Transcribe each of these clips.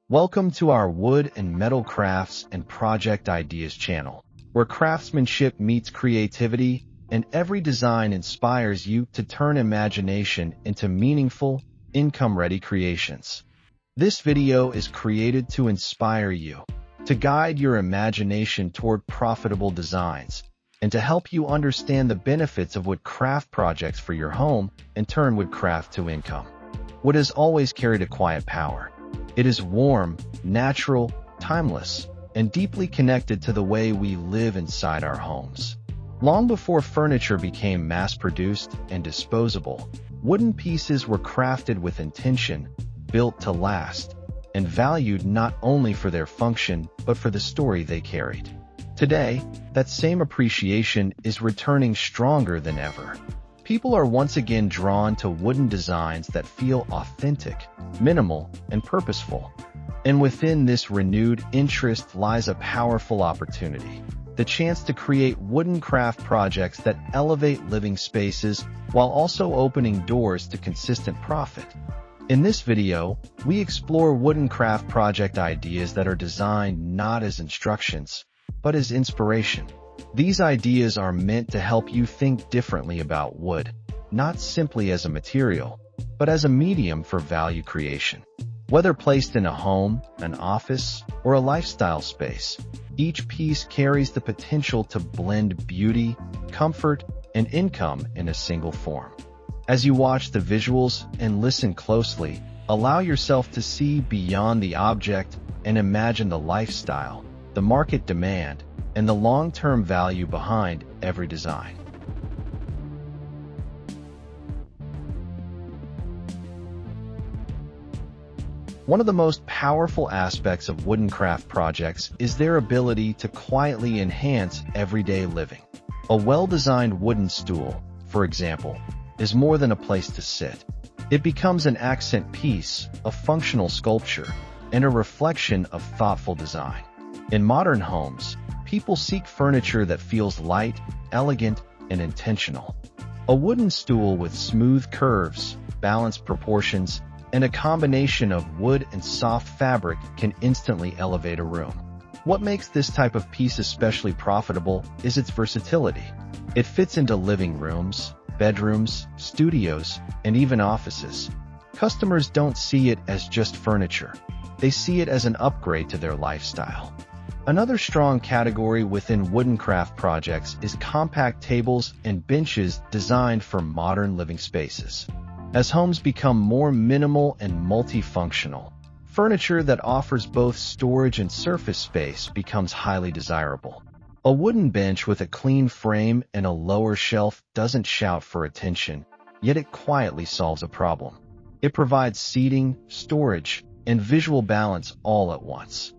Welcome to our Wood and Metal Crafts and Project Ideas channel, where craftsmanship meets creativity and every design inspires you to turn imagination into meaningful, income-ready creations. This video is created to inspire you, to guide your imagination toward profitable designs, and to help you understand the benefits of wood craft projects for your home and turn wood craft to income. Wood has always carried a quiet power. It is warm, natural, timeless, and deeply connected to the way we live inside our homes. Long before furniture became mass-produced and disposable, wooden pieces were crafted with intention, built to last, and valued not only for their function but for the story they carried. Today, that same appreciation is returning stronger than ever. People are once again drawn to wooden designs that feel authentic, minimal, and purposeful. And within this renewed interest lies a powerful opportunity: the chance to create wooden craft projects that elevate living spaces while also opening doors to consistent profit. In this video, we explore wooden craft project ideas that are designed not as instructions, but as inspiration. These ideas are meant to help you think differently about wood, not simply as a material, but as a medium for value creation. Whether placed in a home, an office, or a lifestyle space, each piece carries the potential to blend beauty, comfort, and income in a single form. As you watch the visuals and listen closely, allow yourself to see beyond the object and imagine the lifestyle, the market demand, and the long-term value behind every design. One of the most powerful aspects of wooden craft projects is their ability to quietly enhance everyday living. A well-designed wooden stool, for example, is more than a place to sit. It becomes an accent piece, a functional sculpture, and a reflection of thoughtful design. In modern homes, people seek furniture that feels light, elegant, and intentional. A wooden stool with smooth curves, balanced proportions, and a combination of wood and soft fabric can instantly elevate a room. What makes this type of piece especially profitable is its versatility. It fits into living rooms, bedrooms, studios, and even offices. Customers don't see it as just furniture. They see it as an upgrade to their lifestyle. Another strong category within wooden craft projects is compact tables and benches designed for modern living spaces. As homes become more minimal and multifunctional, furniture that offers both storage and surface space becomes highly desirable. A wooden bench with a clean frame and a lower shelf doesn't shout for attention, yet it quietly solves a problem. It provides seating, storage, and visual balance all at once.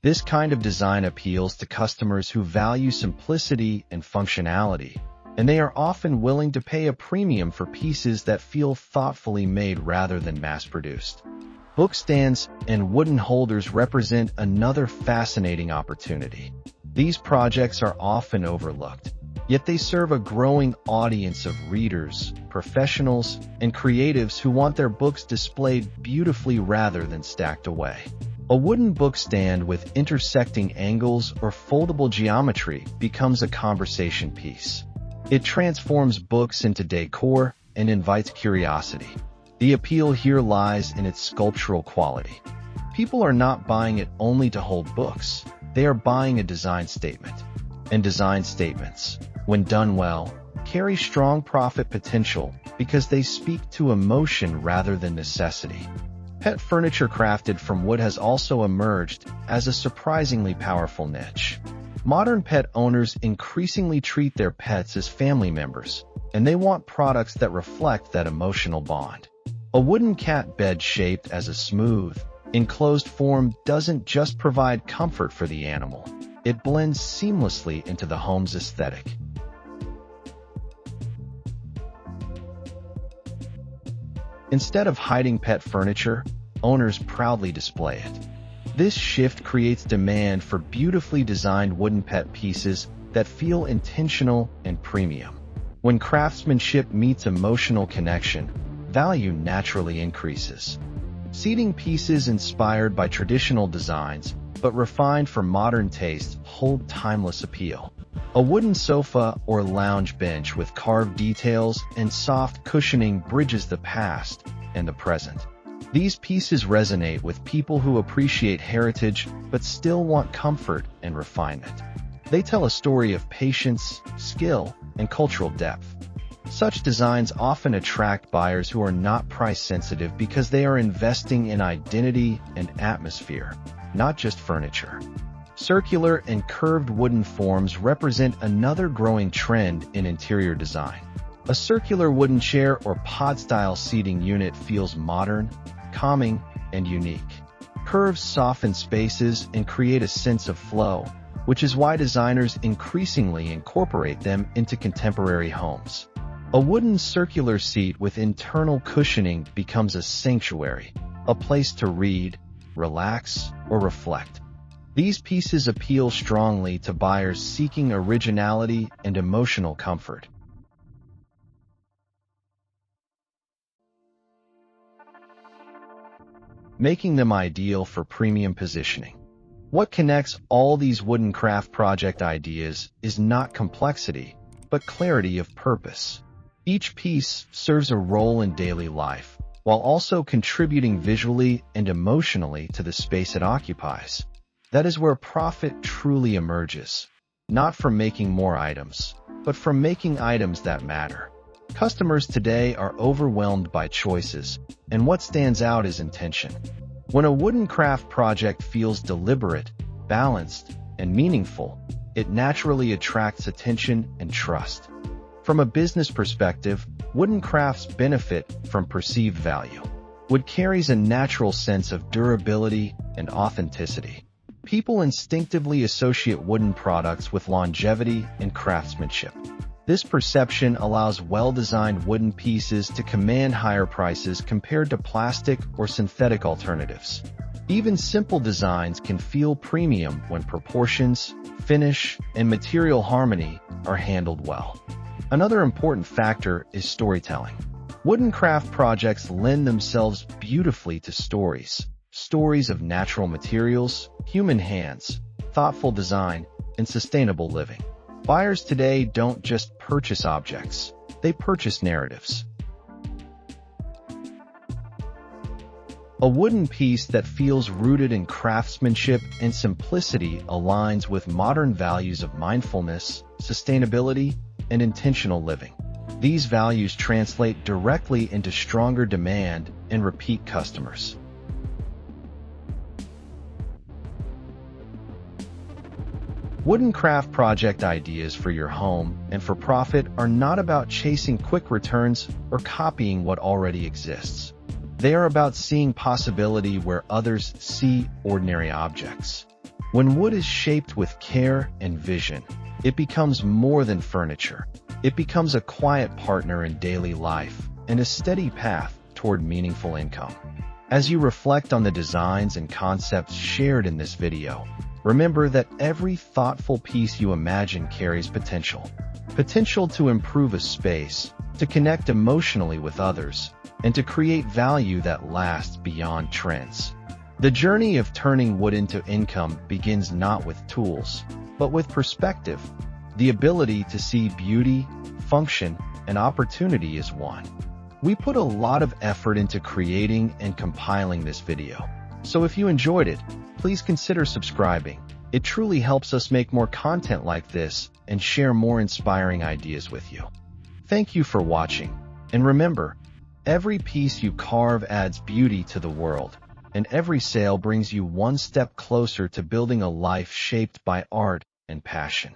This kind of design appeals to customers who value simplicity and functionality, and they are often willing to pay a premium for pieces that feel thoughtfully made rather than mass-produced. Bookstands and wooden holders represent another fascinating opportunity. These projects are often overlooked, yet they serve a growing audience of readers, professionals, and creatives who want their books displayed beautifully rather than stacked away. A wooden bookstand with intersecting angles or foldable geometry becomes a conversation piece. It transforms books into decor and invites curiosity. The appeal here lies in its sculptural quality. People are not buying it only to hold books. They are buying a design statement. And design statements, when done well, carry strong profit potential because they speak to emotion rather than necessity. Pet furniture crafted from wood has also emerged as a surprisingly powerful niche. Modern pet owners increasingly treat their pets as family members, and they want products that reflect that emotional bond. A wooden cat bed shaped as a smooth, enclosed form doesn't just provide comfort for the animal, it blends seamlessly into the home's aesthetic. Instead of hiding pet furniture, owners proudly display it. This shift creates demand for beautifully designed wooden pet pieces that feel intentional and premium. When craftsmanship meets emotional connection, value naturally increases. Seating pieces inspired by traditional designs, but refined for modern tastes, hold timeless appeal. A wooden sofa or lounge bench with carved details and soft cushioning bridges the past and the present. These pieces resonate with people who appreciate heritage but still want comfort and refinement. They tell a story of patience, skill, and cultural depth. Such designs often attract buyers who are not price-sensitive because they are investing in identity and atmosphere, not just furniture. Circular and curved wooden forms represent another growing trend in interior design. A circular wooden chair or pod-style seating unit feels modern, calming, and unique. Curves soften spaces and create a sense of flow, which is why designers increasingly incorporate them into contemporary homes. A wooden circular seat with internal cushioning becomes a sanctuary, a place to read, relax, or reflect. These pieces appeal strongly to buyers seeking originality and emotional comfort. Making them ideal for premium positioning. What connects all these wooden craft project ideas is not complexity, but clarity of purpose. Each piece serves a role in daily life, while also contributing visually and emotionally to the space it occupies. That is where profit truly emerges, not from making more items, but from making items that matter. Customers today are overwhelmed by choices, and what stands out is intention. When a wooden craft project feels deliberate, balanced, and meaningful, it naturally attracts attention and trust. From a business perspective, wooden crafts benefit from perceived value. Wood carries a natural sense of durability and authenticity. People instinctively associate wooden products with longevity and craftsmanship. This perception allows well-designed wooden pieces to command higher prices compared to plastic or synthetic alternatives. Even simple designs can feel premium when proportions, finish, and material harmony are handled well. Another important factor is storytelling. Wooden craft projects lend themselves beautifully to stories. Stories of natural materials, human hands, thoughtful design, and sustainable living. Buyers today don't just purchase objects, they purchase narratives. A wooden piece that feels rooted in craftsmanship and simplicity aligns with modern values of mindfulness, sustainability, and intentional living. These values translate directly into stronger demand and repeat customers. Wooden craft project ideas for your home and for profit are not about chasing quick returns or copying what already exists. They are about seeing possibility where others see ordinary objects. When wood is shaped with care and vision, it becomes more than furniture. It becomes a quiet partner in daily life and a steady path toward meaningful income. As you reflect on the designs and concepts shared in this video, remember that every thoughtful piece you imagine carries potential. Potential to improve a space, to connect emotionally with others, and to create value that lasts beyond trends. The journey of turning wood into income begins not with tools, but with perspective. The ability to see beauty, function, and opportunity is one. We put a lot of effort into creating and compiling this video. So if you enjoyed it, please consider subscribing. It truly helps us make more content like this and share more inspiring ideas with you. Thank you for watching. And remember, every piece you carve adds beauty to the world, and every sale brings you one step closer to building a life shaped by art and passion.